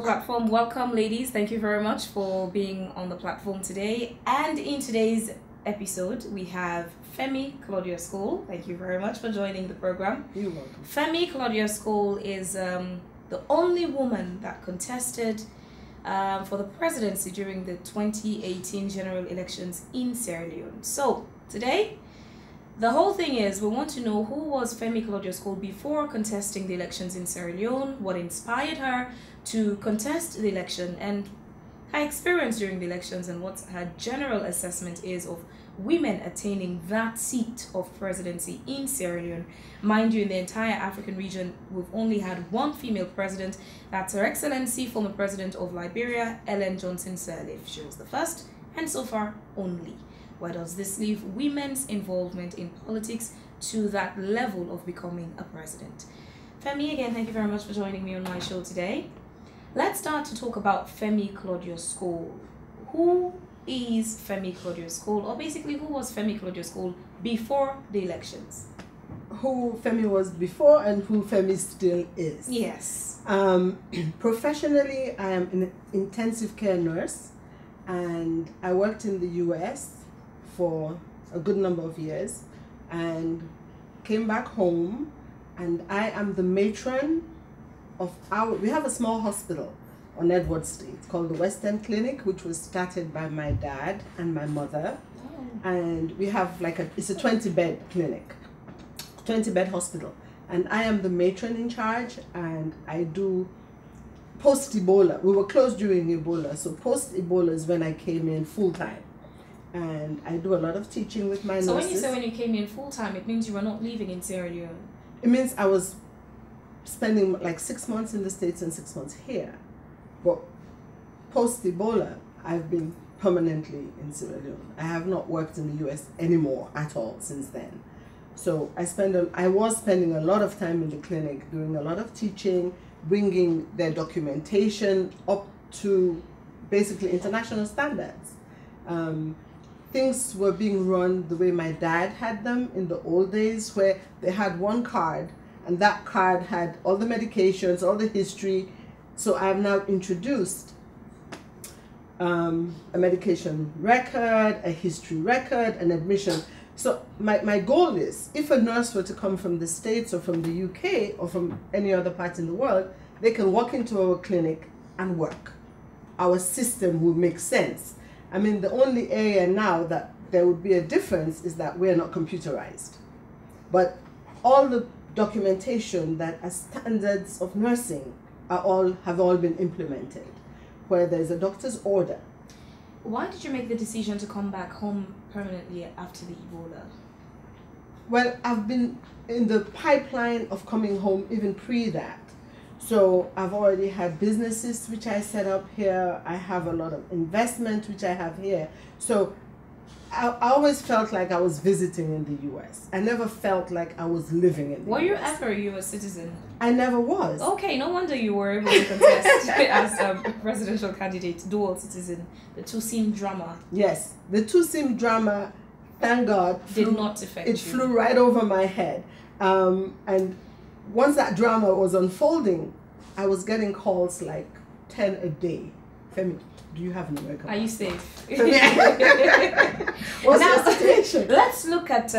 Platform. Welcome, ladies. Thank you very much for being on the platform today. And in today's episode, we have Femi Claudius Cole. Thank you very much for joining the program. You're welcome. Femi Claudius Cole is the only woman that contested for the presidency during the 2018 general elections in Sierra Leone. So today, the whole thing is we want to know who was Femi Claudius Cole before contesting the elections in Sierra Leone, what inspired her to contest the election, and her experience during the elections, and what her general assessment is of women attaining that seat of presidency in Sierra Leone. Mind you, in the entire African region, we've only had one female president. That's Her Excellency, former President of Liberia, Ellen Johnson Sirleaf. She was the first, and so far only. Where does this leave women's involvement in politics to that level of becoming a president? Femi, again, thank you very much for joining me on my show today. Let's start to talk about Femi Claudius Cole. Who is Femi Claudius Cole? Or basically, who was Femi Claudius Cole before the elections? Who Femi was before and who Femi still is. Yes. Professionally, I am an intensive care nurse, and I worked in the US for a good number of years and came back home, and I am the matron of we have a small hospital on Edward Street called the West End Clinic, which was started by my dad and my mother. And we have it's a 20-bed clinic, 20-bed hospital, and I am the matron in charge, and I do post-Ebola. We were closed during Ebola, so post-Ebola is when I came in full-time, and I do a lot of teaching with my nurses. So when you say when you came in full-time, it means you were not living in Sierra Leone? It means I was spending like 6 months in the States and 6 months here. But post-Ebola, I've been permanently in Sierra Leone. I have not worked in the US anymore at all since then. So I was spending a lot of time in the clinic, doing a lot of teaching, bringing their documentation up to basically international standards. Things were being run the way my dad had them in the old days, where they had one card, and that card had all the medications, all the history. So I've now introduced a medication record, a history record, an admission. So my goal is, if a nurse were to come from the States or from the UK or from any other part in the world, they can walk into our clinic and work. Our system will make sense. I mean, the only area now that there would be a difference is that we're not computerized. But all the documentation that are standards of nursing have all been implemented, where there's a doctor's order. Why did you make the decision to come back home permanently after the Ebola? Well, I've been in the pipeline of coming home even pre that. So I've already had businesses which I set up here. I have a lot of investment which I have here. So I always felt like I was visiting in the US. I never felt like I was living in the US. Were you ever a US citizen? I never was. Okay, no wonder you were able to contest as a presidential candidate, dual citizen, the two-SIM drama. Yes, the two-SIM drama, thank God, did not affect you. It flew right over my head. And once that drama was unfolding, I was getting calls like 10 a day. Femi, do you have an American passport? Are you safe? What's your situation? Let's look at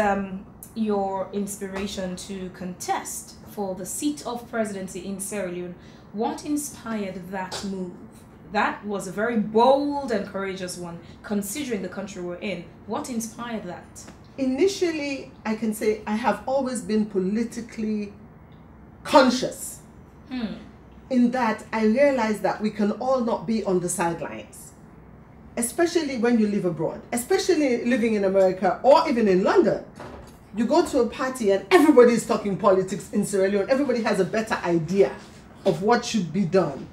your inspiration to contest for the seat of presidency in Sierra Leone. What inspired that move? That was a very bold and courageous one, considering the country we're in. What inspired that? Initially, I can say I have always been politically conscious. In that I realized that we can all not be on the sidelines. especially when you live abroad, especially living in America or even in London, you go to a party and everybody is talking politics in Sierra Leone. Everybody has a better idea of what should be done.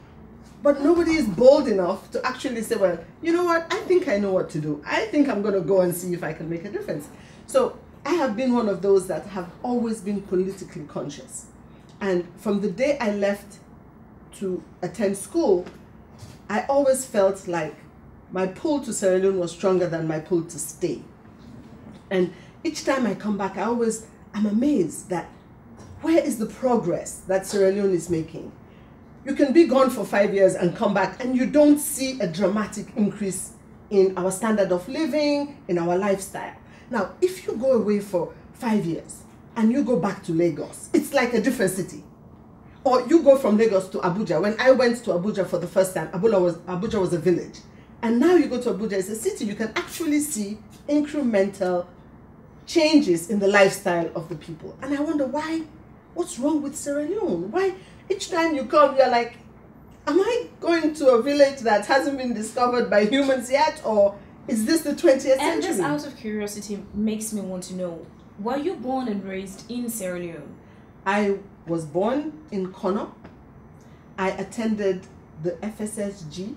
But nobody is bold enough to actually say, well, you know what, I think I know what to do. I think I'm going to go and see if I can make a difference. So I have been one of those that have always been politically conscious. And from the day I left to attend school, I always felt like my pull to Sierra Leone was stronger than my pull to stay. And each time I come back, I'm amazed that where is the progress that Sierra Leone is making? You can be gone for 5 years and come back and you don't see a dramatic increase in our standard of living, in our lifestyle. Now, if you go away for 5 years and you go back to Lagos, it's like a different city. Or you go from Lagos to Abuja. When I went to Abuja for the first time, Abuja was a village. And now you go to Abuja, it's a city. You can actually see incremental changes in the lifestyle of the people. And I wonder why, what's wrong with Sierra Leone? Why each time you come, you're like, am I going to a village that hasn't been discovered by humans yet? Or is this the 20th century? And just out of curiosity makes me want to know, were you born and raised in Sierra Leone? I was born in Kono. I attended the FSSG.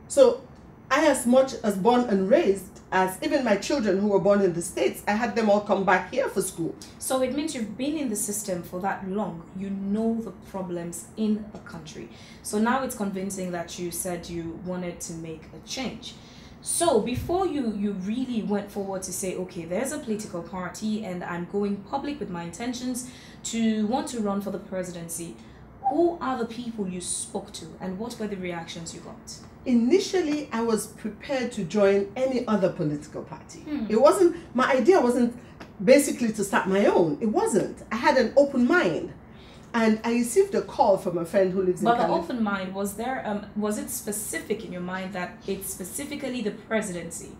So I, as much as born and raised, as even my children who were born in the States, I had them all come back here for school. So it means you've been in the system for that long. You know the problems in a country. So now it's convincing that you said you wanted to make a change. So before you really went forward to say, okay, there's a political party and I'm going public with my intentions to want to run for the presidency, who are the people you spoke to and what were the reactions you got? Initially, I was prepared to join any other political party. It wasn't, my idea wasn't basically to start my own. It wasn't. I had an open mind. And I received a call from a friend who lives in Canada. But the open mind, was it specific in your mind that it's specifically the presidency?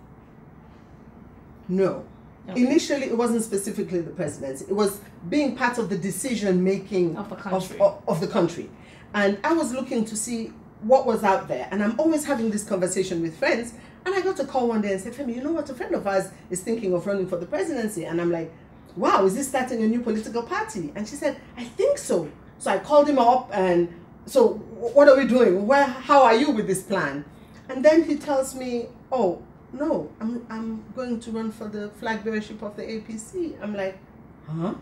No. Okay. Initially, it wasn't specifically the presidency. It was being part of the decision making of the country. Of the country. And I was looking to see what was out there. And I'm always having this conversation with friends. And I got a call one day and said, Femi, you know what? A friend of ours is thinking of running for the presidency. And I'm like, wow, is this starting a new political party? And she said, I think so. So I called him up and so what are we doing? How are you with this plan? And then he tells me, oh, no, I'm going to run for the flag bearership of the APC. I'm like, huh?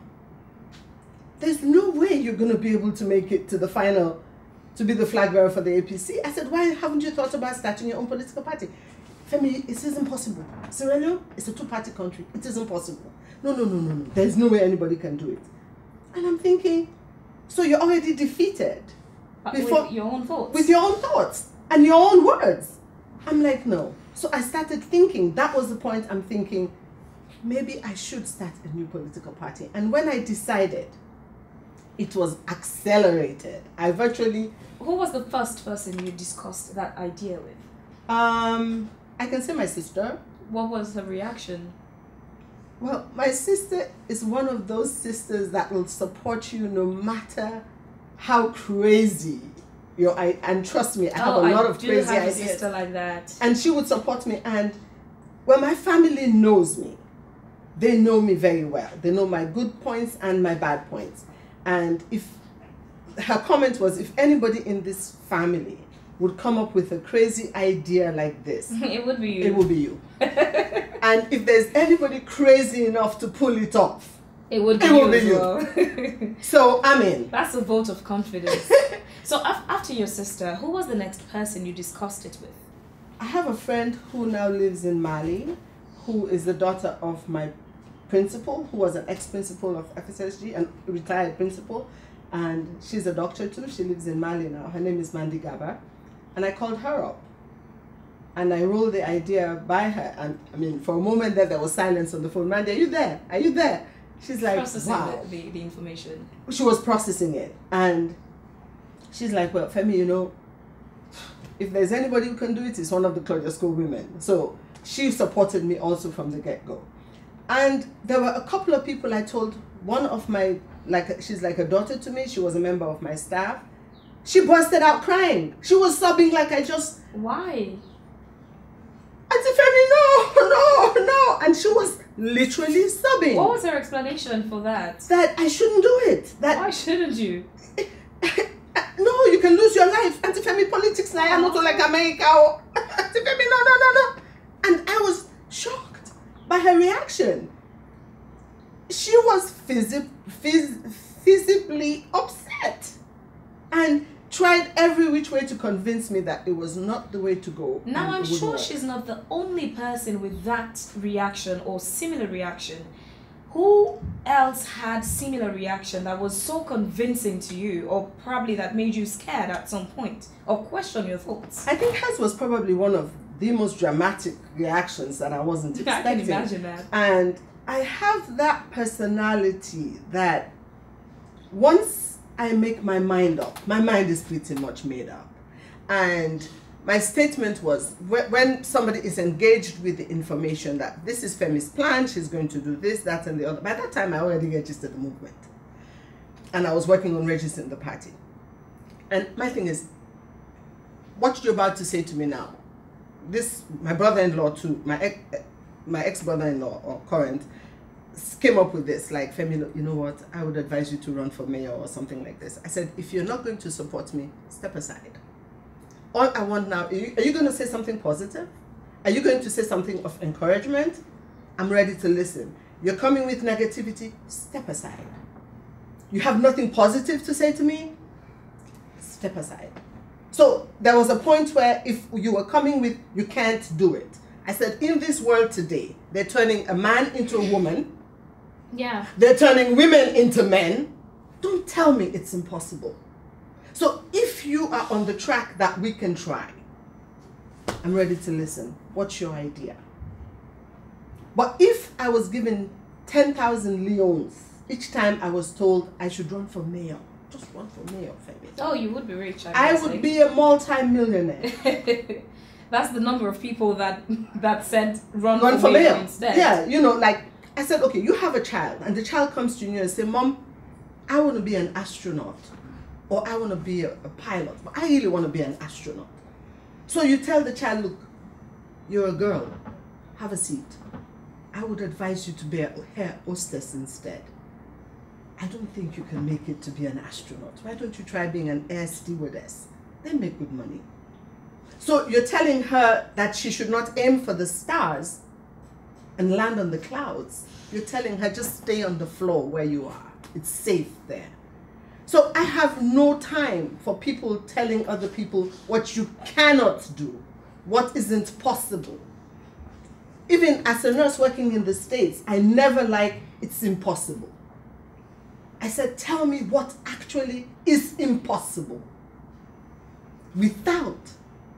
There's no way you're going to be able to make it to the final to be the flag bearer for the APC. I said, why haven't you thought about starting your own political party? Femi, it isn't possible. Sierra Leone is a two-party country. It isn't possible. No. There's no way anybody can do it. And I'm thinking, so you're already defeated. With your own thoughts. With your own thoughts and your own words. I'm like, no. So I started thinking, that was the point. I'm thinking, maybe I should start a new political party. And when I decided, it was accelerated. Who was the first person you discussed that idea with? I can say my sister. What was her reaction? Well, my sister is one of those sisters that will support you no matter how crazy and trust me, I have a lot of crazy ideas. I do have a sister like that. And she would support me. And well, my family knows me. They know me very well. They know my good points and my bad points. And if her comment was, if anybody in this family would come up with a crazy idea like this, it would be you. It would be you. And if there's anybody crazy enough to pull it off, it would be you. Well. So I'm in. That's a vote of confidence. So after your sister, who was the next person you discussed it with? I have a friend who now lives in Mali, who is the daughter of my principal, who was an ex-principal of FSSG and retired principal, and she's a doctor too. She lives in Mali now. Her name is Mandi Gaba, and I called her up and I rolled the idea by her. And I mean, for a moment there was silence on the phone. Mandi, are you there? Are you there? She's like, processing wow. the information. She was processing it, and she's like, well, Femi, you know, if there's anybody who can do it, it's one of the Claudius Cole women. So she supported me also from the get-go. And there were a couple of people I told. One of my, she's like a daughter to me. She was a member of my staff. She busted out crying. She was sobbing like I just... Why? no. And she was literally sobbing. What was her explanation for that? That I shouldn't do it. That why shouldn't you? No, you can lose your life. Auntie Femi, politics now, I'm not like America. Auntie Femi, no. And I was shocked by her reaction. She was visibly upset and tried every which way to convince me that it was not the way to go. Now, I'm sure she's not the only person with that reaction or similar reaction. Who else had similar reaction that was so convincing to you, or probably that made you scared at some point or question your thoughts? I think hers was probably one of the most dramatic reactions that I wasn't expecting. I can imagine that. And I have that personality that once I make my mind up, my mind is pretty much made up. And my statement was, when somebody is engaged with the information that this is Femi's plan, she's going to do this, that, and the other. By that time, I already registered the movement. And I was working on registering the party. And my thing is, what you're about to say to me now, this, my brother-in-law too, my ex-brother-in-law, or current, came up with this, like, Femi, you know what, I would advise you to run for mayor or something like this. I said, if you're not going to support me, step aside. All I want now, are you going to say something positive? Are you going to say something of encouragement? I'm ready to listen. You're coming with negativity, step aside. You have nothing positive to say to me? Step aside. So there was a point where if you were coming with, you can't do it. I said, in this world today, they're turning a man into a woman. Yeah. They're turning women into men. Don't tell me it's impossible. So if you are on the track that we can try, I'm ready to listen. What's your idea? But if I was given 10,000 leons each time I was told I should run for mayor, just run for mayor, Femi. Oh, you would be rich. I would be a multi-millionaire. That's the number of people that said run for mayor instead. Yeah, you know, like I said, okay, you have a child, and the child comes to you and say, Mom, I want to be an astronaut, or I want to be a pilot, but I really want to be an astronaut. So you tell the child, look, you're a girl, have a seat. I would advise you to be a air hostess instead. I don't think you can make it to be an astronaut. Why don't you try being an air stewardess? They make good money. So you're telling her that she should not aim for the stars and land on the clouds. You're telling her just stay on the floor where you are. It's safe there. So I have no time for people telling other people what you cannot do, what isn't possible. Even as a nurse working in the States, I never like it's impossible. I said, tell me what actually is impossible without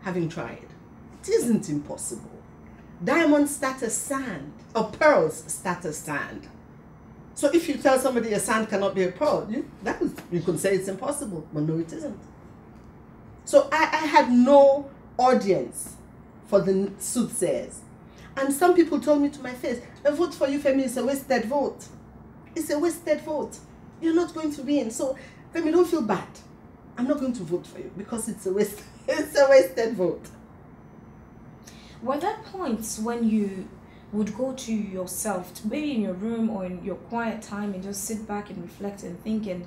having tried. It isn't impossible. Diamonds start as sand, or pearls start as sand. So if you tell somebody a sand cannot be a pearl, you could say it's impossible, but no, it isn't. So I had no audience for the soothsayers. And some people told me to my face, a vote for you, Femi, is a wasted vote. It's a wasted vote. You're not going to win. So, Femi, don't feel bad. I'm not going to vote for you because it's a wasted vote. Were there points when you would go to yourself, maybe in your room or in your quiet time, and just sit back and reflect and think and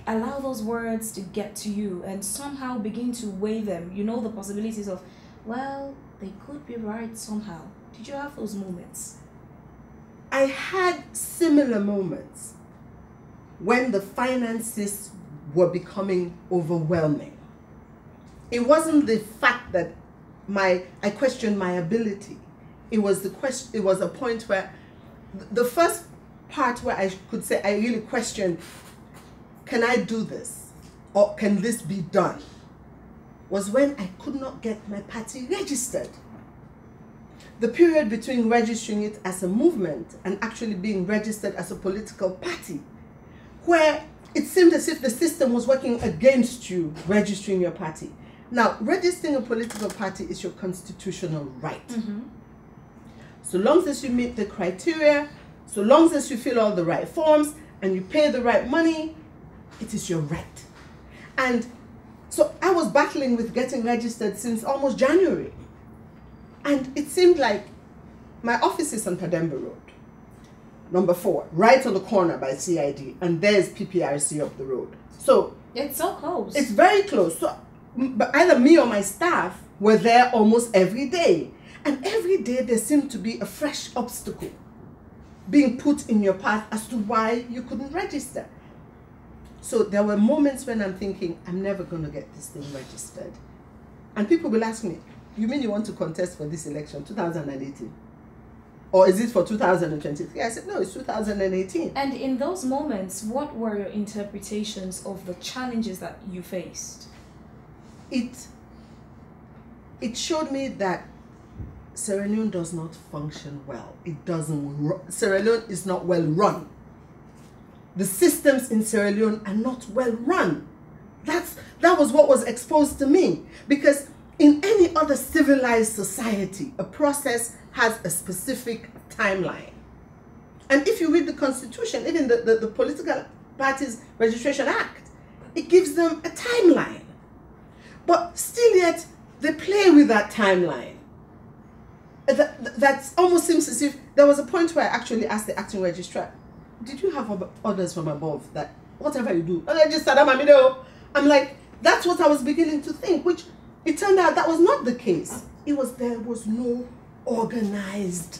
allow those words to get to you and somehow begin to weigh them? You know, the possibilities of, well, they could be right somehow. Did you have those moments? I had similar moments when the finances were becoming overwhelming. It wasn't the fact that I questioned my ability. It was a point where the first part where I could say I really questioned, can I do this? Or can this be done? Was when I could not get my party registered. The period between registering it as a movement and actually being registered as a political party, where it seemed as if the system was working against you registering your party. Now, registering a political party is your constitutional right. Mm-hmm. So long as you meet the criteria, so long as you fill all the right forms and you pay the right money, it is your right. And so I was battling with getting registered since almost January. And it seemed like my office is on Pademba Road, number 4, right on the corner by CID, and there's PPRC up the road. So it's so close. It's very close. So but either me or my staff were there almost every day. And every day there seemed to be a fresh obstacle being put in your path as to why you couldn't register. So there were moments when I'm thinking, I'm never going to get this thing registered. And people will ask me, you mean you want to contest for this election, 2018? Or is it for 2023? I said, no, it's 2018. And in those moments, what were your interpretations of the challenges that you faced? It showed me that Sierra Leone does not function well. It doesn't. Sierra Leone is not well run. The systems in Sierra Leone are not well run. That was what was exposed to me. Because in any other civilized society, a process has a specific timeline. And if you read the Constitution, even the Political Parties Registration Act, it gives them a timeline. But still yet, they play with that timeline. That almost seems as if there was a point where I actually asked the acting registrar, did you have orders from above that whatever you do, register them? I'm like, that's what I was beginning to think, which it turned out that was not the case. There was no organized.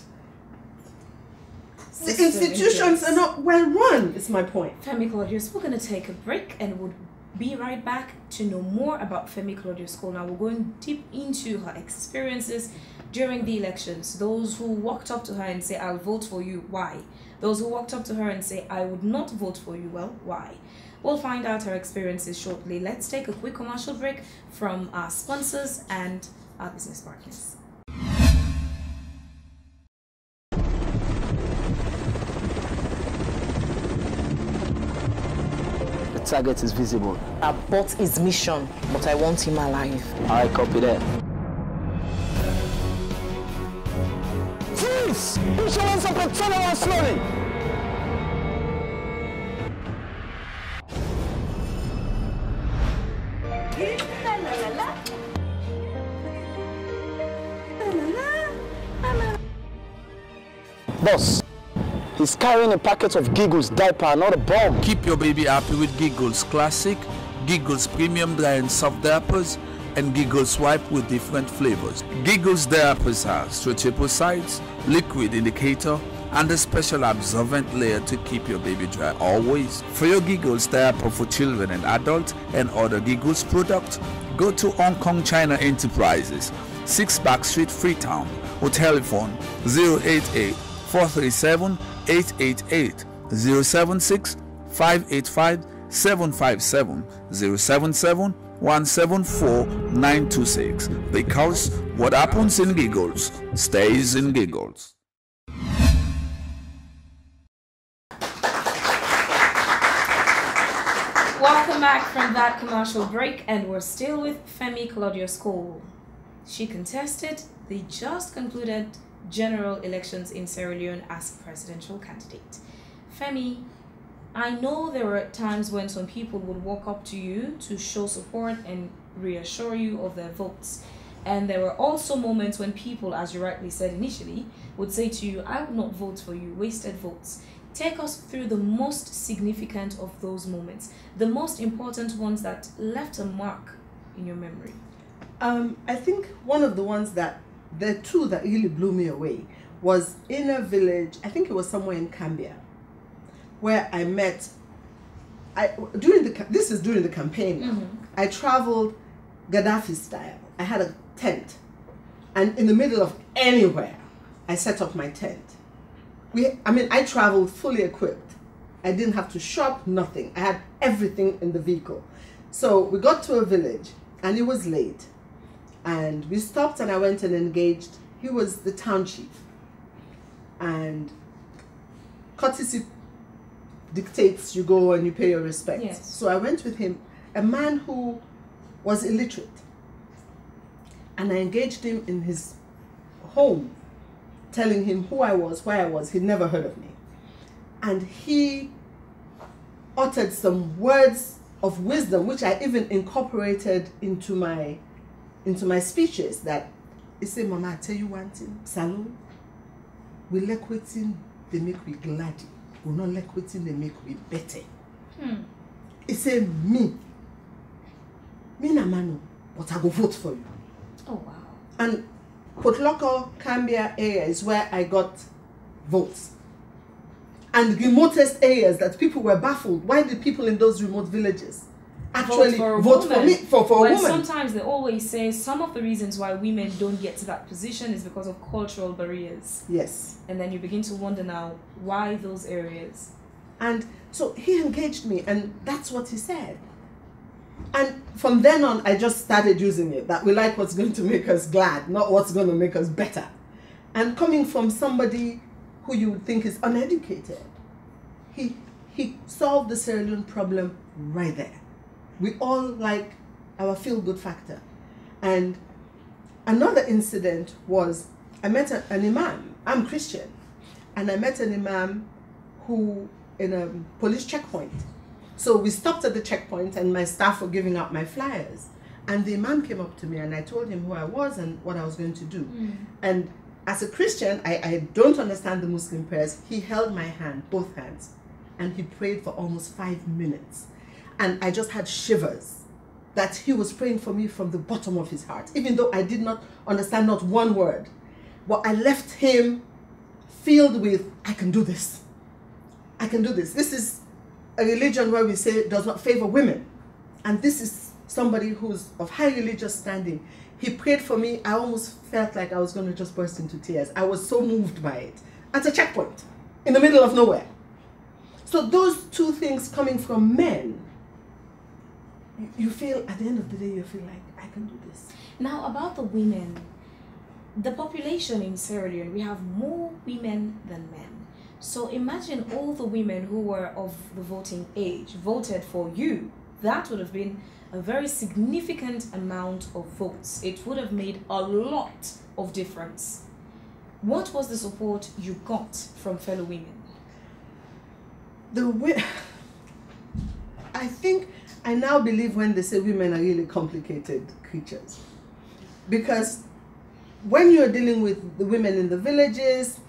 The institutions are not well run, is my point. Femi Claudius, we're going to take a break and we'll be right back to know more about Femi Claudius Cole. Now we're going deep into her experiences during the elections. Those who walked up to her and say, I'll vote for you, why? Those who walked up to her and say, I would not vote for you, well, why? We'll find out her experiences shortly. Let's take a quick commercial break from our sponsors and our business partners. The target is visible. I abort his mission, but I want him alive. I copy that. Freeze! Insurance up and turn around slowly! Boss, he's carrying a packet of Giggles diaper, not a bomb. Keep your baby happy with Giggles Classic, Giggles Premium Dry and Soft Diapers, and Giggles Wipe with different flavors. Giggles Diapers has stretchable sides, liquid indicator, and a special absorbent layer to keep your baby dry always. For your Giggles diaper for children and adults and other Giggles products, go to Hong Kong China Enterprises, 6 Back Street, Freetown, or telephone 088 437 888 076 585 757 077 174 926, because what happens in Giggles stays in Giggles. Welcome back from that commercial break, and we're still with Femi Claudius Cole. She contested the just concluded general elections in Sierra Leone as presidential candidate. Femi, I know there were times when some people would walk up to you to show support and reassure you of their votes. And there were also moments when people, as you rightly said initially, would say to you, I would not vote for you, wasted votes. Take us through the most significant of those moments, the most important ones that left a mark in your memory. I think one of the ones the two that really blew me away was in a village, I think it was somewhere in Cambia, where I met, this is during the campaign. Mm-hmm. I traveled Gaddafi style. I had a tent, and in the middle of anywhere, I set up my tent. I traveled fully equipped. I didn't have to shop, nothing. I had everything in the vehicle. So we got to a village, and it was late. And we stopped, and I went and engaged. He was the town chief. And courtesy dictates you go and you pay your respects. Yes. So I went with him, a man who was illiterate. And I engaged him in his home, telling him who I was, where I was. He'd never heard of me. And he uttered some words of wisdom, which I even incorporated into my speeches, that he said, Mama, I tell you one thing, Salon, we like waiting, they make we glad. We not like waiting, they make we better. It's a me na manu, but I go vote for you. Oh wow. And Potloko, Cambia area is where I got votes. And the remotest areas that people were baffled. Why did people in those remote villages actually vote for me, for a woman? Sometimes they always say some of the reasons why women don't get to that position is because of cultural barriers. Yes. And then you begin to wonder now, why those areas? And so he engaged me, and that's what he said. And from then on, I just started using it, that we like what's going to make us glad, not what's going to make us better. And coming from somebody who you would think is uneducated, he solved the Sierra Leone problem right there. We all like our feel-good factor. And another incident was, I met an imam. I'm Christian. And I met an imam who, in a police checkpoint. So we stopped at the checkpoint and my staff were giving out my flyers. And the imam came up to me and I told him who I was and what I was going to do. And as a Christian, I don't understand the Muslim prayers. He held my hand, both hands, and he prayed for almost 5 minutes. And I just had shivers that he was praying for me from the bottom of his heart, even though I did not understand not one word. But I left him filled with, I can do this. I can do this. This is a religion where we say it does not favor women. And this is somebody who's of high religious standing. He prayed for me. I almost felt like I was going to just burst into tears. I was so moved by it. At a checkpoint, in the middle of nowhere. So those two things coming from men, you feel, at the end of the day, you feel like, I can do this. Now, about the women, the population in Sierra Leone, we have more women than men. So imagine all the women who were of the voting age voted for you. That would have been a very significant amount of votes. It would have made a lot of difference. What was the support you got from fellow women? I think I now believe when they say women are really complicated creatures. Because when you're dealing with the women in the villages,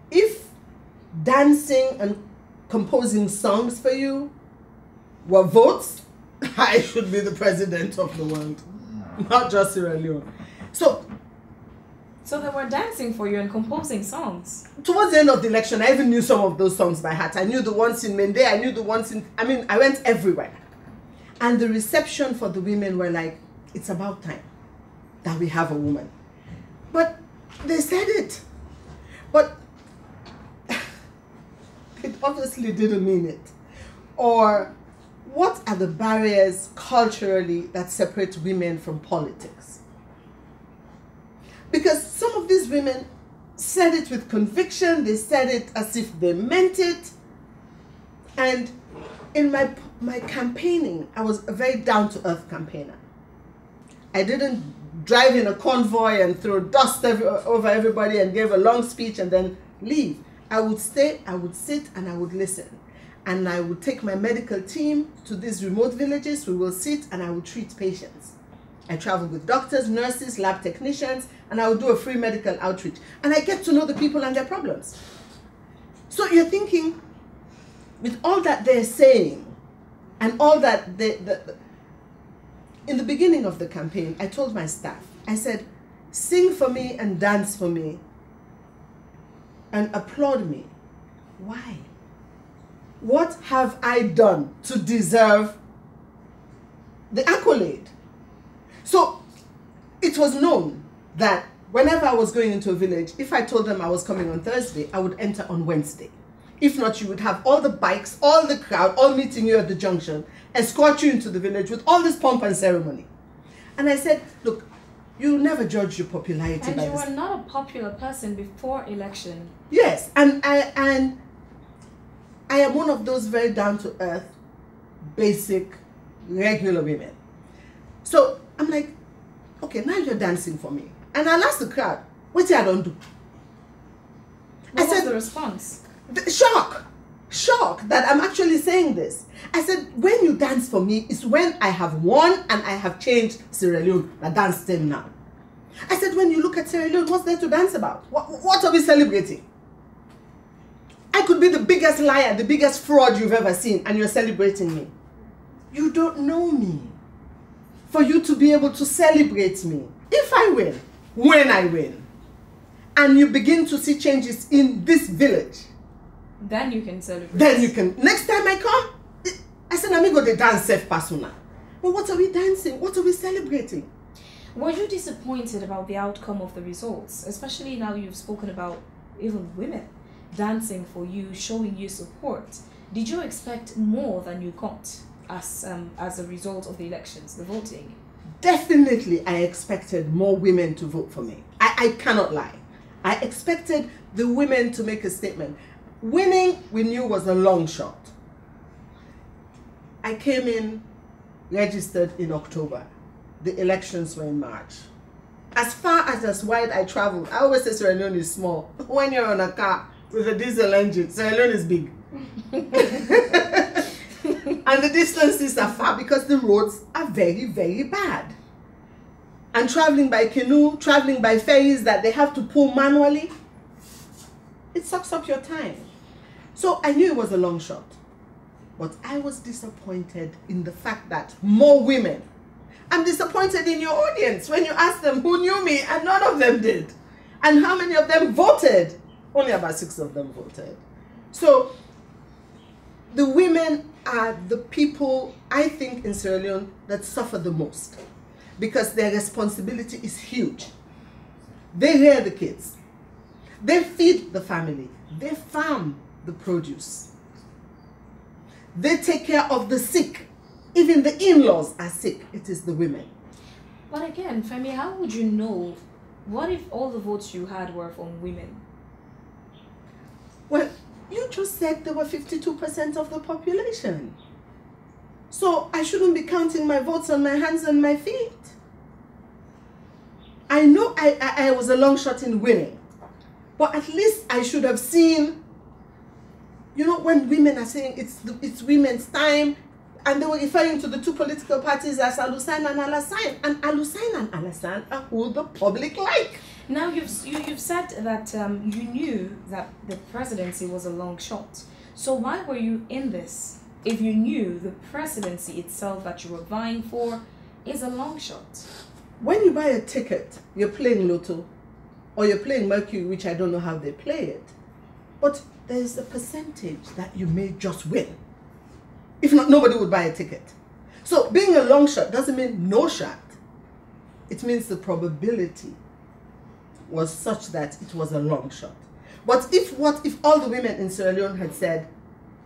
if dancing and composing songs for you were votes, I should be the president of the world, not just Sierra Leone. So they were dancing for you and composing songs. Towards the end of the election, I even knew some of those songs by heart. I knew the ones in Mende, I knew the ones in, I went everywhere. And the reception for the women were like, it's about time that we have a woman. But they said it. But it obviously didn't mean it. Or what are the barriers culturally that separate women from politics? Because some of these women said it with conviction, they said it as if they meant it. And in my campaigning, I was a very down-to-earth campaigner. I didn't drive in a convoy and throw dust over everybody and give a long speech and then leave. I would stay, I would sit, and I would listen. And I would take my medical team to these remote villages. We will sit and I would treat patients. I travel with doctors, nurses, lab technicians, and I would do a free medical outreach. And I get to know the people and their problems. So you're thinking, with all that they're saying, and all that in the beginning of the campaign, I told my staff, I said, sing for me and dance for me and applaud me. Why? What have I done to deserve the accolade? So it was known that whenever I was going into a village, if I told them I was coming on Thursday, I would enter on Wednesday. If not, you would have all the bikes, all the crowd, all meeting you at the junction, escort you into the village with all this pomp and ceremony. And I said, look, you never judge your popularity and by you this. were not a popular person before election. Yes, and I am one of those very down-to-earth, basic, regular women. So I'm like, okay, now you're dancing for me. And I'll ask the crowd, what I don't do? What was the response? Shock that I'm actually saying this. I said, when you dance for me, it's when I have won and I have changed Sierra Leone. I dance them now. I said, when you look at Sierra Leone, what's there to dance about? What are we celebrating? I could be the biggest liar, the biggest fraud you've ever seen, and you're celebrating me. You don't know me for you to be able to celebrate me. If I win, when I win, and you begin to see changes in this village, then you can celebrate. Then you can. Next time I come, I said, amigo, they dance self persona. But what are we dancing? What are we celebrating? Were you disappointed about the outcome of the results? Especially now you've spoken about even women dancing for you, showing you support. Did you expect more than you got as a result of the elections, the voting? Definitely, I expected more women to vote for me. I cannot lie. I expected the women to make a statement. Winning, we knew, was a long shot. I came in, registered in October. The elections were in March. As far as wide I traveled, I always say Sierra Leone is small. When you're on a car with a diesel engine, Sierra Leone is big. And the distances are far because the roads are very, very bad. And traveling by canoe, traveling by ferries that they have to pull manually, it sucks up your time. So I knew it was a long shot. But I was disappointed in the fact that more women. I'm disappointed in your audience when you ask them who knew me, and none of them did. And how many of them voted? Only about 6 of them voted. So the women are the people, I think, in Sierra Leone that suffer the most because their responsibility is huge. They rear the kids. They feed the family. They farm the produce. They take care of the sick. Even the in-laws are sick. It is the women. But again, Femi, how would you know? What if all the votes you had were from women? Well, you just said there were 52% of the population. So I shouldn't be counting my votes on my hands and my feet. I know I was a long shot in winning. But at least I should have seen, you know, when women are saying it's women's time, and they were referring to the 2 political parties as Alusan and Alassane. And Alusan and Alassane are who the public like. Now you've said that you knew that the presidency was a long shot. So why were you in this if you knew the presidency itself that you were vying for is a long shot? When you buy a ticket, you're playing Lotto or you're playing Mercury, which I don't know how they play it. But there's a percentage that you may just win. If not, nobody would buy a ticket. So being a long shot doesn't mean no shot. It means the probability was such that it was a long shot. But if all the women in Sierra Leone had said,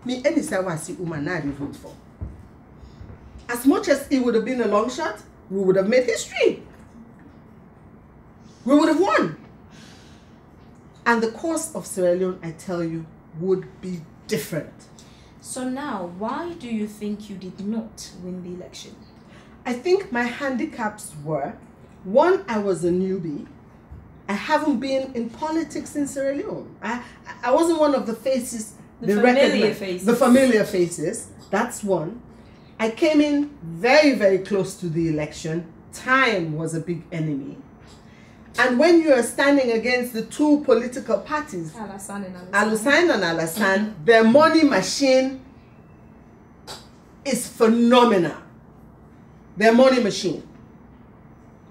me any Sawasi woman I vote for. As much as it would have been a long shot, we would have made history. We would have won. And the course of Sierra Leone, I tell you, would be different. So now, why do you think you did not win the election? I think my handicaps were, one, I was a newbie. I haven't been in politics in Sierra Leone. I wasn't one of the faces. The familiar faces. The familiar faces. That's one. I came in very, very close to the election. Time was a big enemy. And when you are standing against the 2 political parties, Alusan and Alassane, their money machine is phenomenal. Their money machine.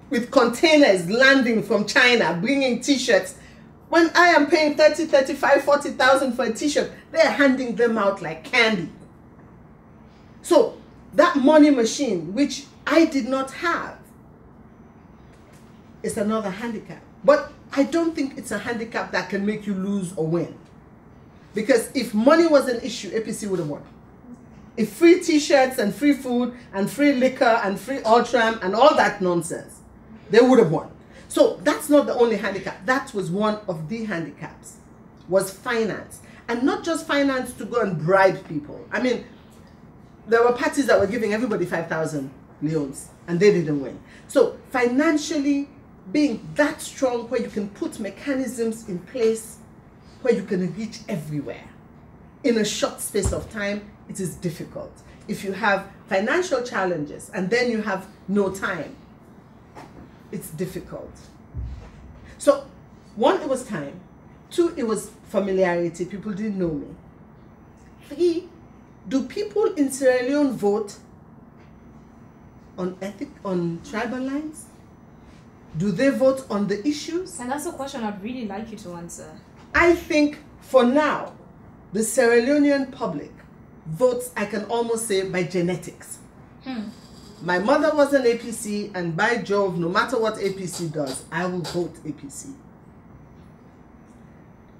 With containers landing from China, bringing t-shirts. When I am paying 30, 35, 40,000 for a t-shirt, they're handing them out like candy. So that money machine, which I did not have, is another handicap. But I don't think it's a handicap that can make you lose or win. Because if money was an issue, APC would have won. If free t-shirts and free food and free liquor and free Ultram and all that nonsense, they would have won. So that's not the only handicap. That was one of the handicaps, was finance. And not just finance to go and bribe people. I mean, there were parties that were giving everybody 5,000 leones and they didn't win. So financially, being that strong where you can put mechanisms in place where you can reach everywhere in a short space of time, it is difficult. If you have financial challenges and then you have no time, it's difficult. So, one, it was time. Two, it was familiarity. People didn't know me. Three, do people in Sierra Leone vote on tribal lines? Do they vote on the issues? And that's a question I'd really like you to answer. I think for now, the Sierra Leonean public votes, I can almost say, by genetics. My mother was an APC, and by Jove, no matter what APC does, I will vote APC.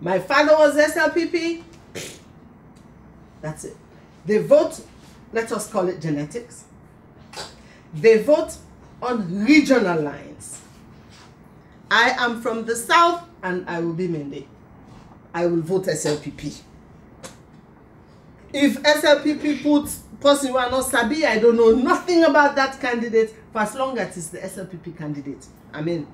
My father was SLPP. That's it. They vote, let us call it genetics. They vote on regional lines. I am from the south, and I will be Mende. I will vote SLPP. If SLPP puts person who are not Sabi, I don't know nothing about that candidate for as long as it's the SLPP candidate. I mean,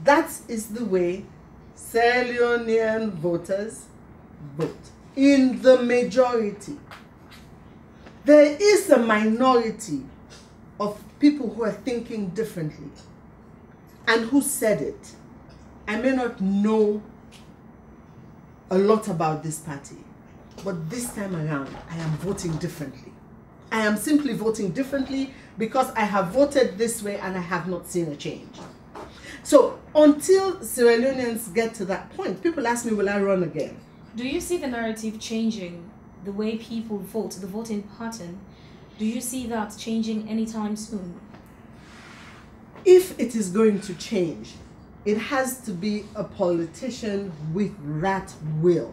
that is the way Sierra Leonean voters vote. In the majority, there is a minority of people who are thinking differently and who said it. I may not know a lot about this party, but this time around, I am voting differently. I am simply voting differently because I have voted this way and I have not seen a change. So until Sierra Leoneans get to that point, people ask me, will I run again? Do you see the narrative changing, the way people vote, the voting pattern? Do you see that changing anytime soon? If it is going to change, it has to be a politician with that will.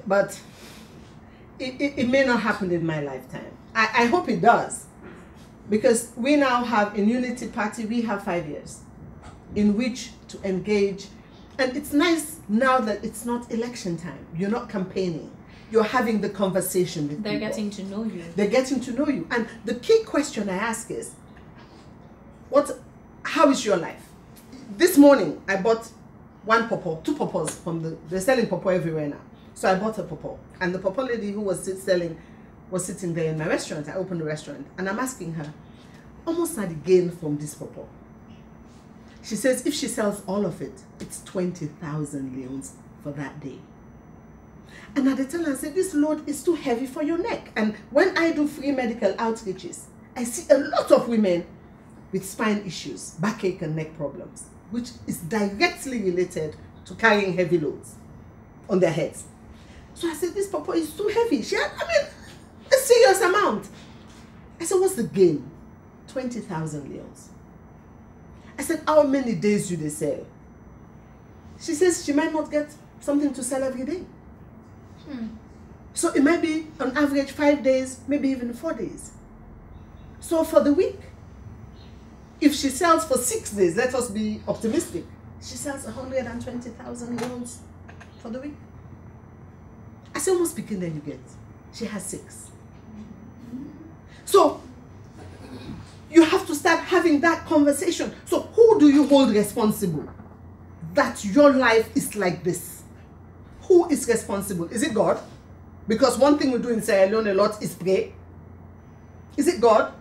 But it may not happen in my lifetime. I hope it does. Because we now have, in Unity Party, we have 5 years in which to engage. And it's nice now that it's not election time. You're not campaigning. You're having the conversation with people. They're getting to know you. They're getting to know you. And the key question I ask is, how is your life? This morning, I bought one pawpaw, 2 pawpaws from they're selling pawpaw everywhere now. So I bought a pawpaw. And the pawpaw lady who was selling was sitting there in my restaurant. I opened the restaurant. And I'm asking her, almost at the gain from this pawpaw. She says if she sells all of it, it's 20,000 leones for that day. And at the time I said, this load is too heavy for your neck. And when I do free medical outreaches, I see a lot of women with spine issues, backache and neck problems, which is directly related to carrying heavy loads on their heads. So I said, this pawpaw is too heavy. She had, a serious amount. I said, what's the gain? 20,000 leones. I said, how many days do they sell? She says she might not get something to sell every day. So it might be on average 5 days, maybe even 4 days. So for the week, if she sells for 6 days, let us be optimistic, she sells 120,000 leones for the week. I said, almost speaking, then you get. She has 6. So you have to start having that conversation. So who do you hold responsible that your life is like this? Who is responsible? Is it God? Because one thing we do in Sierra Leone a lot is pray. Is it God?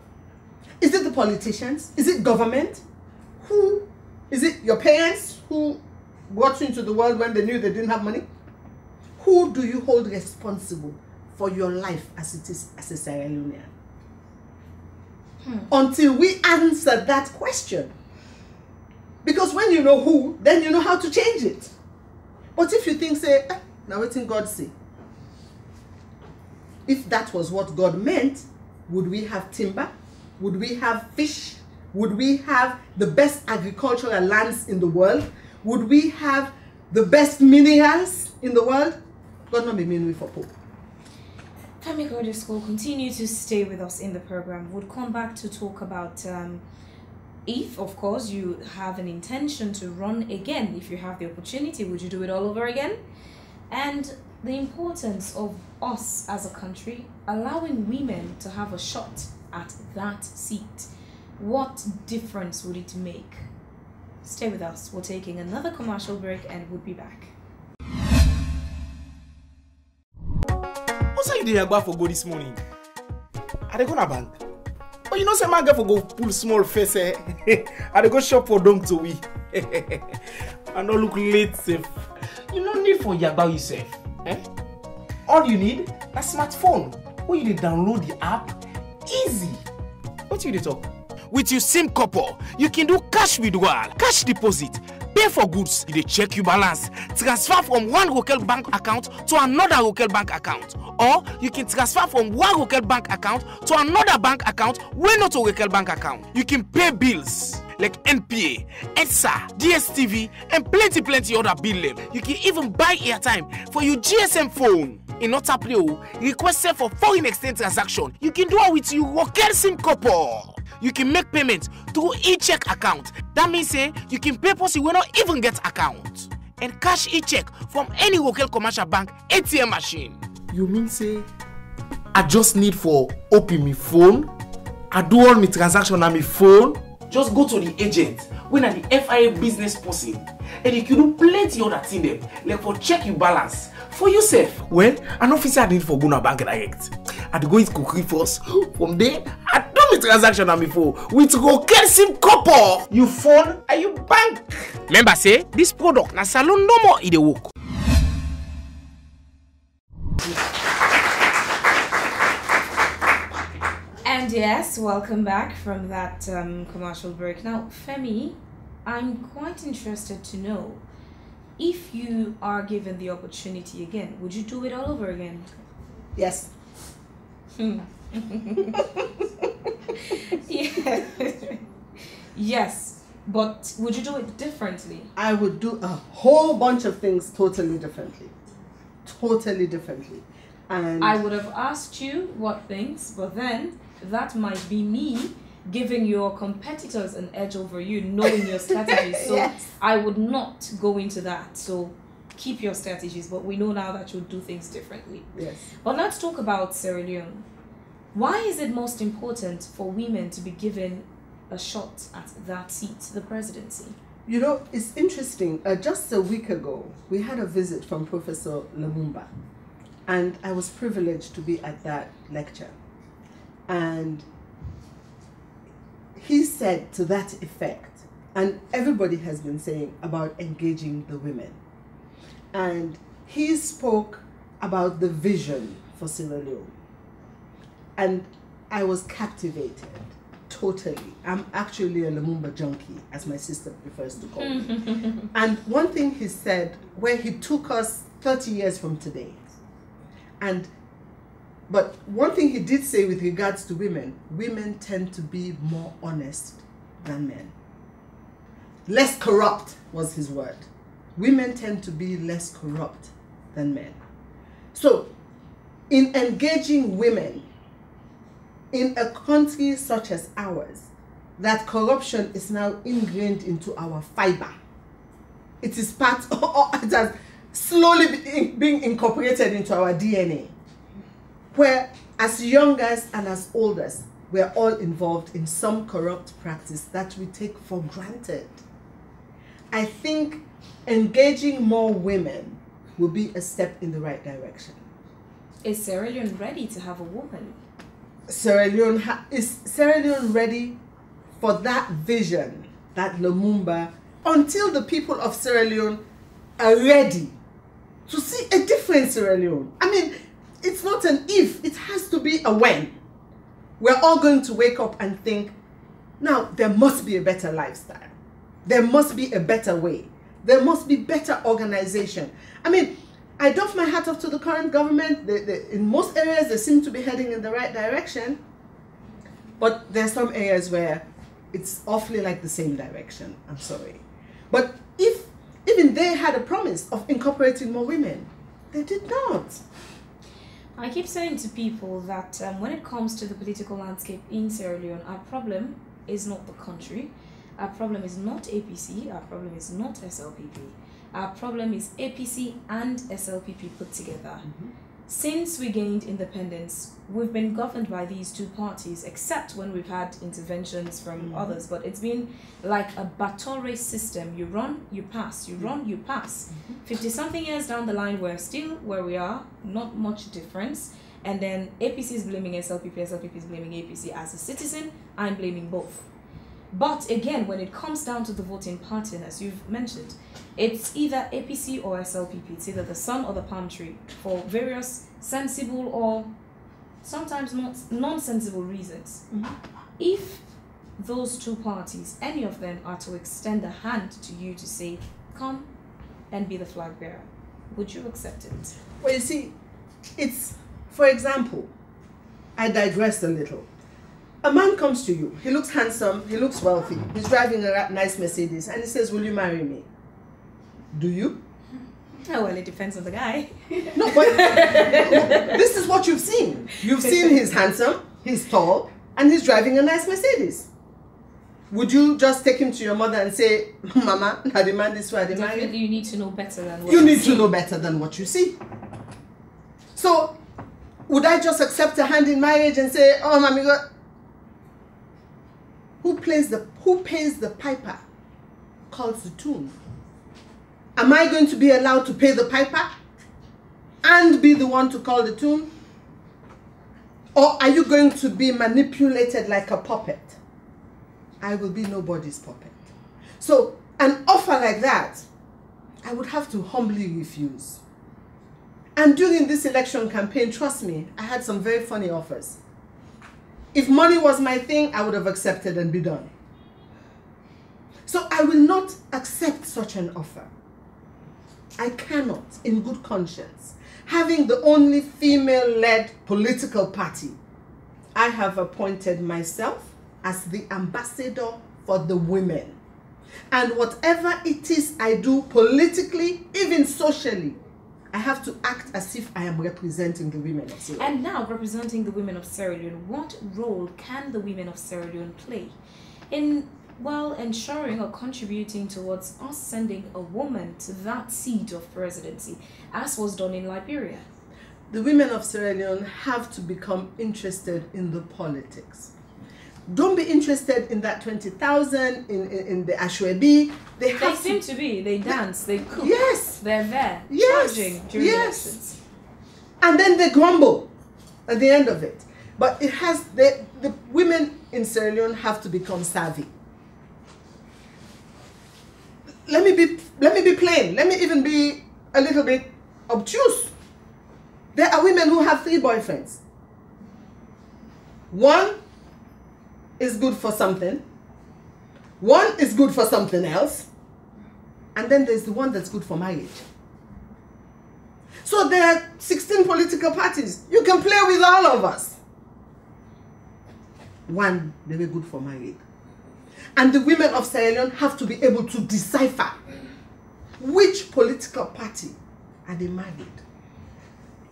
Is it the politicians? Is it government? Who? Is it your parents who brought you into the world when they knew they didn't have money? Who do you hold responsible for your life as it is as a Sierra Leonean? Until we answer that question. Because when you know who, then you know how to change it. But if you think, say, now what did God say? If that was what God meant, would we have timber? Would we have fish? Would we have the best agricultural lands in the world? Would we have the best minerals in the world? God not be mean for Pope. Femi Claudius Cole, continue to stay with us in the program. We'll come back to talk about if, of course, you have an intention to run again. If you have the opportunity, would you do it all over again? And the importance of us as a country allowing women to have a shot at that seat. What difference would it make? Stay with us. We're taking another commercial break and we'll be back. What's you doing for go this morning? I dey go na bank. But you know, say man get for go pull small face. I dey go shop for dong to we. I no look late safe. You no need for yagba yourself. All you need a smartphone. Where you dey download the app, easy. What you dey talk? With your SIM couple, you can do cash withdrawal, cash deposit, pay for goods, you dey check your balance, transfer from one local bank account to another local bank account, or you can transfer from one local bank account to another bank account wey not a local bank account. You can pay bills like NPA, EDSA, DSTV, and plenty other bill them. You can even buy airtime for your GSM phone. In Otapleo, requested for foreign exchange transaction. You can do it with your local SIM couple. You can make payment through e-check account. That means you can pay post you will not even get account. And cash e-check from any local commercial bank ATM machine. You mean say I just need for open my phone? I do all my transaction on my phone? Just go to the agent when at the FIA business person and you can do plenty other thing them like for check your balance for yourself. Well, an officer need for go to bank direct. I'd go into cookery first. From there, I do my transaction on my phone with local SIM couple. You phone and you bank. Remember say this product na salon no more in the work. And yes, welcome back from that commercial break. Now, Femi, I'm quite interested to know, if you are given the opportunity again, would you do it all over again? Yes. Yeah. Yes, but would you do it differently? I would do a whole bunch of things totally differently. Totally differently. And I would have asked you what things, but then that might be me giving your competitors an edge over you, knowing your strategies. So yes. I would not go into that. So keep your strategies, but we know now that you'll do things differently. Yes. But let's talk about Sierra Leone. Why is it most important for women to be given a shot at that seat, the presidency? You know, it's interesting. Just a week ago, we had a visit from Professor Lumumba, and I was privileged to be at that lecture. And he said to that effect, and everybody has been saying about engaging the women. And he spoke about the vision for Sierra Leone. And I was captivated, totally. I'm actually a Lumumba junkie, as my sister prefers to call me. And one thing he said, where he took us 30 years from today, but one thing he did say with regards to women tend to be more honest than men. Less corrupt was his word. Women tend to be less corrupt than men. So, in engaging women in a country such as ours, that corruption is now ingrained into our fiber. It is part of, it has slowly being incorporated into our DNA. Where as youngers and as olders, we're all involved in some corrupt practice that we take for granted. I think engaging more women will be a step in the right direction. Is Sierra Leone ready to have a woman? Is Sierra Leone ready for that vision that Lumumba, until the people of Sierra Leone are ready to see a different Sierra Leone? I mean, it's not an if, it has to be a when. We're all going to wake up and think, now there must be a better lifestyle. There must be a better way. There must be better organization. I mean, I doff my hat off to the current government. In most areas, they seem to be heading in the right direction. But there are some areas where it's awfully like the same direction. I'm sorry. But if even they had a promise of incorporating more women, they did not. I keep saying to people that when it comes to the political landscape in Sierra Leone, our problem is not the country. Our problem is not APC. Our problem is not SLPP. Our problem is APC and SLPP put together. Mm-hmm. Since we gained independence, we've been governed by these two parties, except when we've had interventions from others. But it's been like a baton race system. You run, you pass. You run, you pass. 50-something years down the line, we're still where we are. Not much difference. And then APC is blaming SLPP, SLPP is blaming APC. As a citizen, I'm blaming both. But again, when it comes down to the voting pattern, as you've mentioned, it's either APC or SLPP. It's either the sun or the palm tree for various sensible or sometimes not non-sensible reasons. If those two parties, any of them, are to extend a hand to you to say, come and be the flag bearer, would you accept it? Well, you see, it's, for example, I digressed a little. A man comes to you, he looks handsome, he looks wealthy, he's driving a nice Mercedes, and he says, will you marry me? Do you? Oh, well, it depends on the guy. No, but this is what you've seen. You've seen he's handsome, he's tall, and he's driving a nice Mercedes. Would you just take him to your mother and say, Mama, I demand this way, I demand Definitely, you need to know better than what you need to know better than what you see. So, would I just accept a hand in marriage and say, oh, mommy, who pays the piper calls the tune? Am I going to be allowed to pay the piper and be the one to call the tune? Or are you going to be manipulated like a puppet? I will be nobody's puppet. So an offer like that, I would have to humbly refuse. And during this election campaign, trust me, I had some very funny offers. If money was my thing, I would have accepted and be done. So I will not accept such an offer. I cannot, in good conscience. Having the only female-led political party, I have appointed myself as the ambassador for the women. And whatever it is I do politically, even socially, I have to act as if I am representing the women of Sierra Leone. And now, representing the women of Sierra Leone, what role can the women of Sierra Leone play in, well, ensuring or contributing towards us sending a woman to that seat of presidency, as was done in Liberia? The women of Sierra Leone have to become interested in the politics. Don't be interested in that 20,000 in the Ashwebi. They seem to be. They dance. They cook. Yes. They're there. Yes. Charging during elections. And then they grumble at the end of it. But it has the women in Sierra Leone have to become savvy. Let me be plain. Let me even be a little bit obtuse. There are women who have 3 boyfriends. One is good for something. One is good for something else. And then there's the one that's good for marriage. So there are 16 political parties. You can play with all of us. One, very good for marriage. And the women of Sierra Leone have to be able to decipher which political party are they married.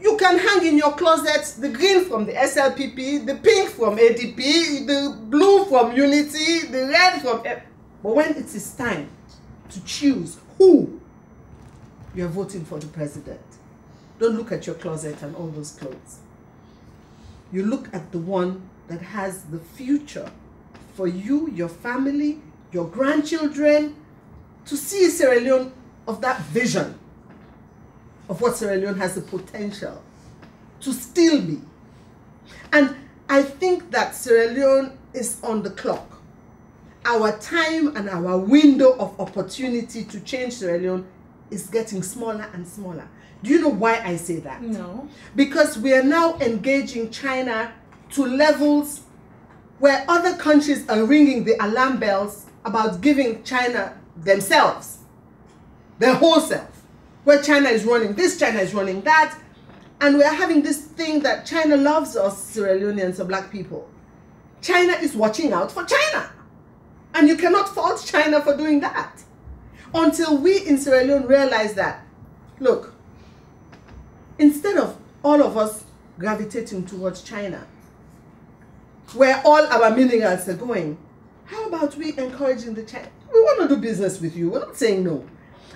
You can hang in your closet the green from the SLPP, the pink from ADP, the blue from Unity, the red from... But when it is time to choose who you are voting for the president, don't look at your closet and all those clothes. You look at the one that has the future for you, your family, your grandchildren, to see Sierra Leone of that vision of what Sierra Leone has the potential to still be. And I think that Sierra Leone is on the clock. Our time and our window of opportunity to change Sierra Leone is getting smaller and smaller. Do you know why I say that? No. Because we are now engaging China to levels where other countries are ringing the alarm bells about giving China themselves, their whole self. Where China is running this, China is running that. And we are having this thing that China loves us Sierra Leoneans or black people. China is watching out for China. And you cannot fault China for doing that. Until we in Sierra Leone realize that, look, instead of all of us gravitating towards China, where all our minerals are going, how about we encouraging the China? We want to do business with you. We're not saying no.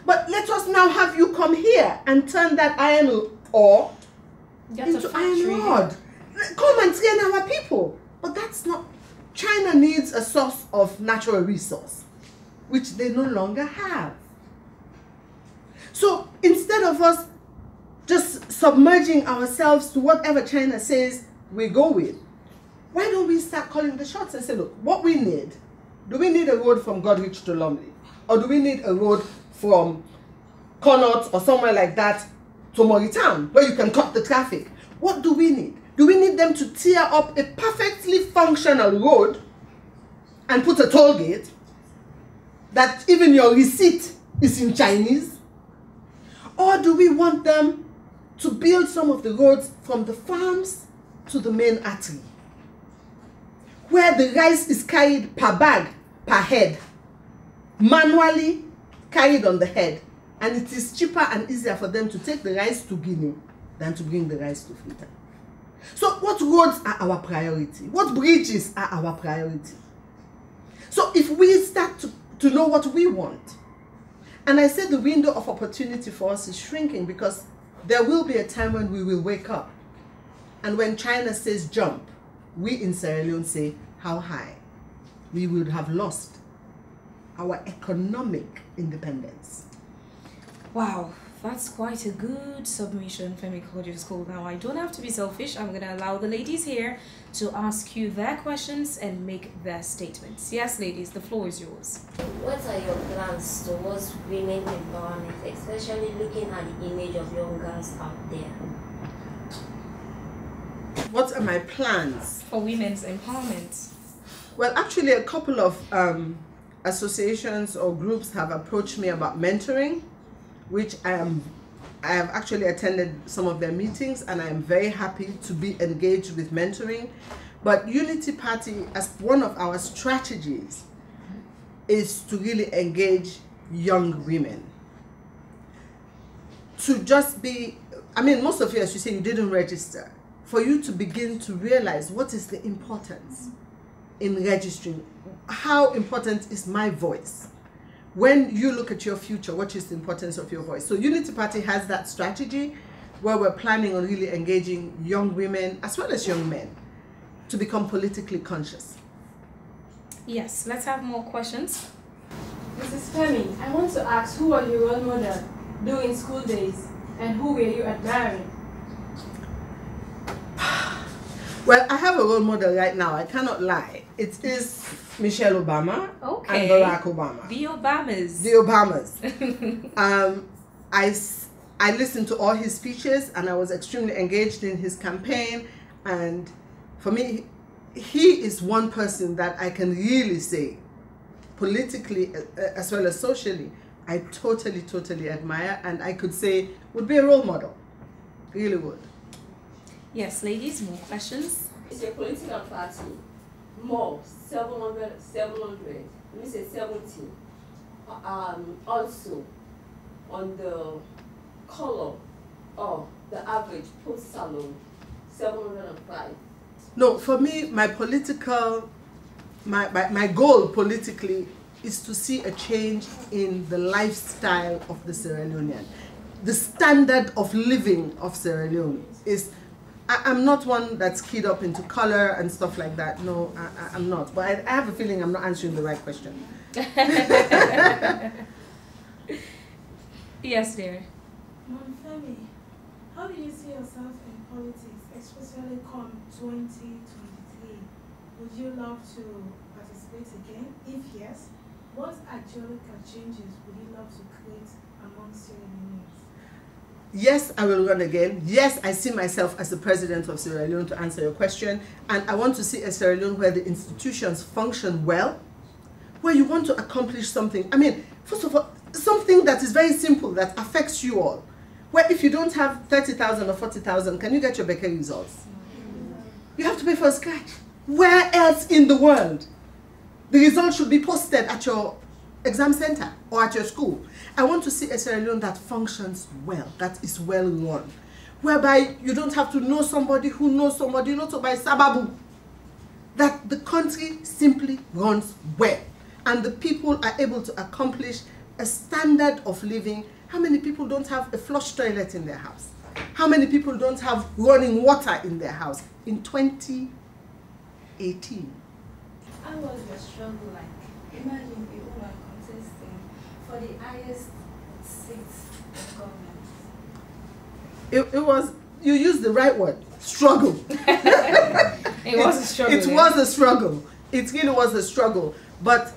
But let us now have you come here and turn that iron ore into iron rod. Come and train our people. But that's not... China needs a source of natural resource, which they no longer have. So instead of us just submerging ourselves to whatever China says we go with. Why don't we start calling the shots and say, look, what we need, do we need a road from Godrich to Lumley? Or do we need a road from Connaught or somewhere like that to Moritown, where you can cut the traffic? What do we need? Do we need them to tear up a perfectly functional road and put a toll gate that even your receipt is in Chinese? Or do we want them to build some of the roads from the farms to the main artery, where the rice is carried per bag, per head, manually carried on the head, and it is cheaper and easier for them to take the rice to Guinea than to bring the rice to Freetown? So what roads are our priority? What bridges are our priority? So if we start to know what we want, and I said the window of opportunity for us is shrinking, because there will be a time when we will wake up, and when China says jump, we in Sierra Leone say how high. We would have lost our economic independence. Wow, that's quite a good submission, Femi Claudius Cole. Now, I don't have to be selfish. I'm going to allow the ladies here to ask you their questions and make their statements. Yes, ladies, the floor is yours. What are your plans towards women empowerment, especially looking at the image of young girls out there? What are my plans? For women's empowerment. Well, actually, a couple of associations or groups have approached me about mentoring, which I have actually attended some of their meetings, and I am very happy to be engaged with mentoring. But Unity Party, as one of our strategies, is to really engage young women. To just be, I mean, most of you, as you say, you didn't register. For you to begin to realize what is the importance in registering. How important is my voice? When you look at your future, what is the importance of your voice? So Unity Party has that strategy where we're planning on really engaging young women as well as young men to become politically conscious. Yes, let's have more questions. Mrs. Femi, I want to ask, who was your role model during school days and who were you admiring? Well, I have a role model right now, I cannot lie. It is Michelle Obama and Barack Obama. The Obamas. The Obamas. I listened to all his speeches and I was extremely engaged in his campaign. And for me, he is one person that I can really say, politically as well as socially, I totally admire, and I could say would be a role model. Really would. Yes, ladies, more questions? It's a political party. More, 700, let me say 70. Also, on the color of the average post-salon, 705. No, for me, my political, my goal politically is to see a change in the lifestyle of the Sierra Leonean. The standard of living of Sierra Leone is, I'm not one that's keyed up into color and stuff like that. No, I'm not. But I have a feeling I'm not answering the right question. Yes, dear. Mom Femi, how do you see yourself in politics, especially come 2023? Would you love to participate again? If yes, what ideological changes would you love to create among Sierra Leoneans? Yes, I will run again. Yes, I see myself as the president of Sierra Leone, to answer your question. And I want to see a Sierra Leone where the institutions function well, where you want to accomplish something. I mean, first of all, something that is very simple that affects you all. Where if you don't have 30,000 or 40,000, can you get your Becker results? You have to pay for a scratch. Where else in the world? The results should be posted at your exam center or at your school. I want to see a Sierra Leone that functions well, that is well run, whereby you don't have to know somebody who knows somebody, not to buy sababu. That the country simply runs well, and the people are able to accomplish a standard of living. How many people don't have a flush toilet in their house? How many people don't have running water in their house in 2018? How was your struggle like? Imagine you were contesting for the highest seats of government. It was, you used the right word, struggle. It was a struggle. It was a struggle. It really was a struggle. But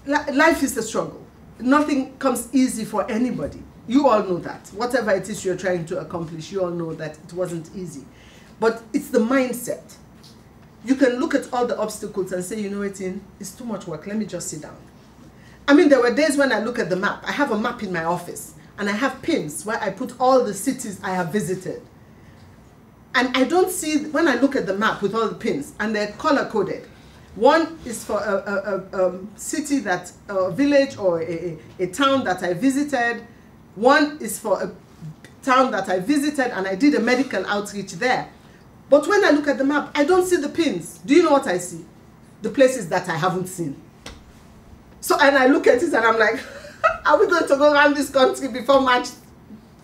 life is a struggle. Nothing comes easy for anybody. You all know that. Whatever it is you're trying to accomplish, you all know that it wasn't easy. But it's the mindset. You can look at all the obstacles and say, you know, it's too much work. Let me just sit down. I mean, there were days when I look at the map. I have a map in my office, and I have pins where I put all the cities I have visited. And I don't see, when I look at the map with all the pins, and they're color-coded. One is for a city that, a village or a town that I visited. One is for a town that I visited, and I did a medical outreach there. But when I look at the map, I don't see the pins. Do you know what I see? The places that I haven't seen. So, and I look at it and I'm like, are we going to go around this country before March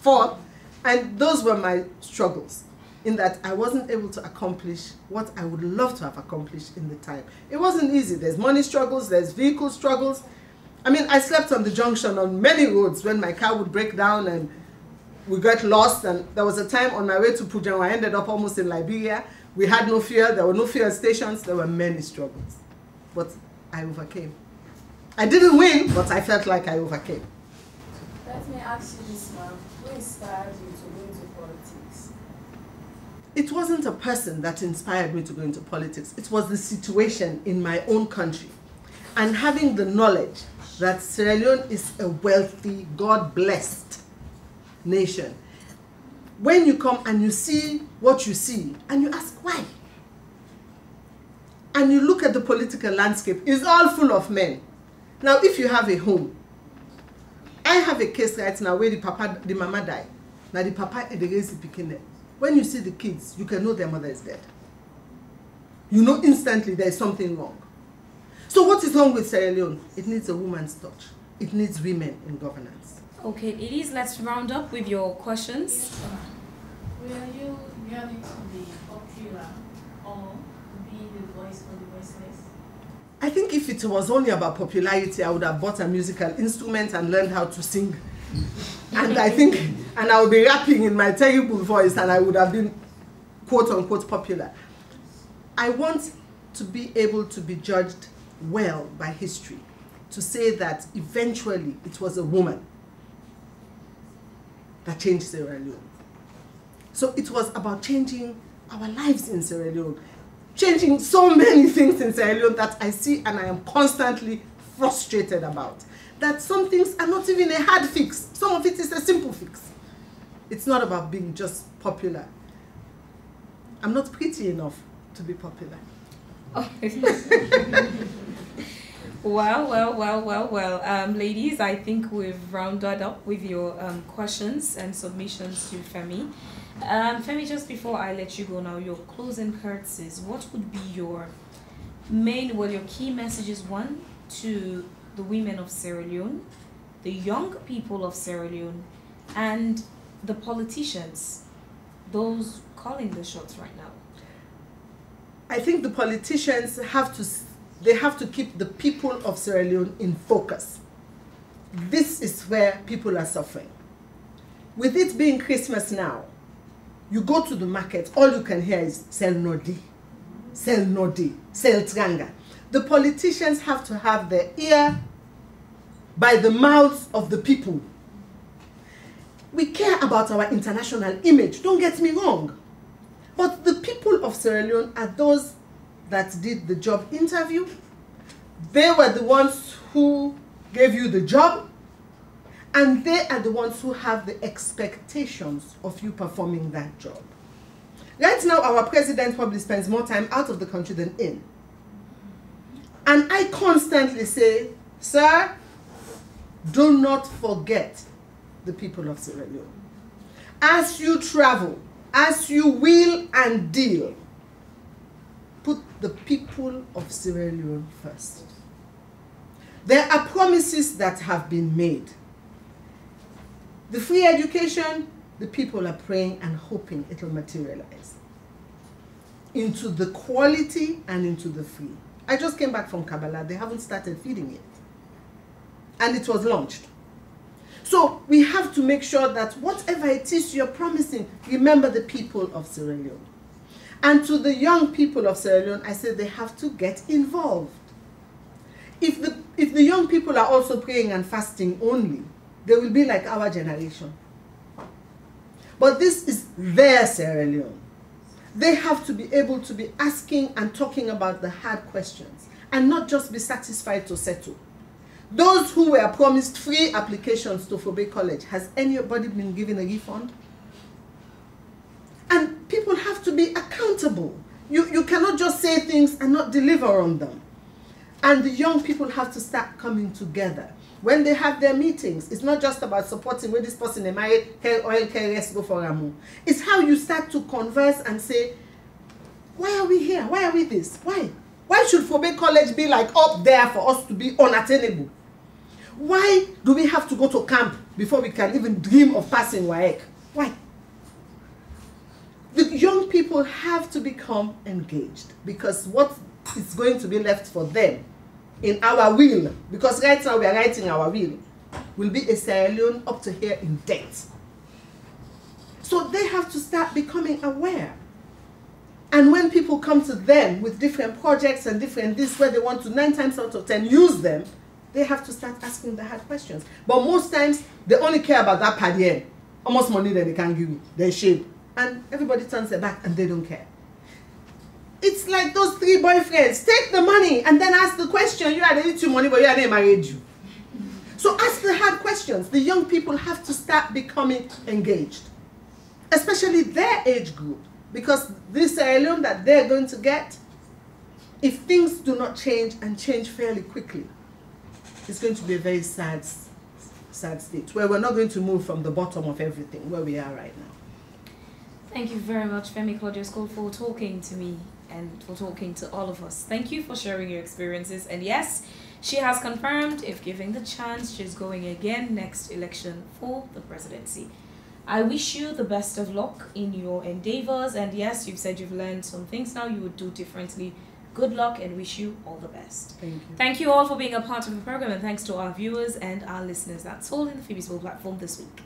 4th? And those were my struggles, in that I wasn't able to accomplish what I would love to have accomplished in the time. It wasn't easy. There's money struggles, there's vehicle struggles. I mean, I slept on the junction on many roads when my car would break down and we got lost. And there was a time on my way to Pujan, I ended up almost in Liberia. We had no fuel, there were no fuel stations, there were many struggles. But I overcame. I didn't win, but I felt like I overcame. Let me ask you this, ma'am. Who inspired you to go into politics? It wasn't a person that inspired me to go into politics. It was the situation in my own country. And having the knowledge that Sierra Leone is a wealthy, God-blessed nation. When you come and you see what you see, and you ask why? And you look at the political landscape, it's all full of men. Now, if you have a home, I have a case right now where the mama died. Now the papa and the raise the pikin. When you see the kids, you can know their mother is dead. You know instantly there is something wrong. So what is wrong with Sierra Leone? It needs a woman's touch. It needs women in governance. Okay, it is. Let's round up with your questions. Will you yearning to be popular or be the voice for the voiceless? I think if it was only about popularity, I would have bought a musical instrument and learned how to sing. And I would be rapping in my terrible voice and I would have been quote unquote popular. I want to be able to be judged well by history, to say that eventually it was a woman that changed Sierra Leone. So it was about changing our lives in Sierra Leone, changing so many things in Sierra Leone that I see and I am constantly frustrated about. That some things are not even a hard fix. Some of it is a simple fix. It's not about being just popular. I'm not pretty enough to be popular. Oh. Well. Ladies, I think we've rounded up with your questions and submissions to Femi. Femi, just before I let you go now, your closing curtsies, what would be your your key messages, one, to the women of Sierra Leone, the young people of Sierra Leone, and the politicians, those calling the shots right now? I think the politicians have to keep the people of Sierra Leone in focus. This is where people are suffering. With it being Christmas now, you go to the market, all you can hear is sell nodi, sell tranga. The politicians have to have their ear by the mouths of the people. We care about our international image, don't get me wrong. But the people of Sierra Leone are those that did the job interview. They were the ones who gave you the job. And they are the ones who have the expectations of you performing that job. Right now, our president probably spends more time out of the country than in. And I constantly say, sir, do not forget the people of Sierra Leone. As you travel, as you wheel and deal, put the people of Sierra Leone first. There are promises that have been made. The free education, the people are praying and hoping it will materialize into the quality and into the free. I just came back from Kabbalah. They haven't started feeding it. And it was launched. So we have to make sure that whatever it is you're promising, remember the people of Sierra Leone. And to the young people of Sierra Leone, I say they have to get involved. If the young people are also praying and fasting only, they will be like our generation. But this is their Sierra Leone. They have to be able to be asking and talking about the hard questions and not just be satisfied to settle. Those who were promised free applications to Phebe College, has anybody been given a refund? And people have to be accountable. You cannot just say things and not deliver on them. And the young people have to start coming together. When they have their meetings, it's not just about supporting when this person is married, oil, let's go for Ramu. It's how you start to converse and say, why are we here? Why are we this? Why? Why should Phebe College be like up there for us to be unattainable? Why do we have to go to camp before we can even dream of passing WAEC? Why? The young people have to become engaged, because what is going to be left for them in our will, because right now we are writing our will be a Sierra Leone up to here in debt. So they have to start becoming aware. And when people come to them with different projects and different this, where they want to 9 times out of 10 use them, they have to start asking the hard questions. But most times, they only care about that per diem. How much money that they can give you. They're shame. And everybody turns their back and they don't care. It's like those 3 boyfriends. Take the money and then ask the question. You had eat your money, but you hadn't married you. So ask the hard questions. The young people have to start becoming engaged. Especially their age group. Because this Sierra Leone that they're going to get, if things do not change and change fairly quickly, it's going to be a very sad state, where we're not going to move from the bottom of everything, where we are right now. Thank you very much, Femi Claudius Cole, for talking to me and for talking to all of us. Thank you for sharing your experiences. And yes, she has confirmed, if given the chance, she's going again next election for the presidency. I wish you the best of luck in your endeavors. And yes, you've said you've learned some things now you would do differently. Good luck and wish you all the best. Thank you. Thank you all for being a part of the program, and thanks to our viewers and our listeners. That's all in the Phebe Swill platform this week.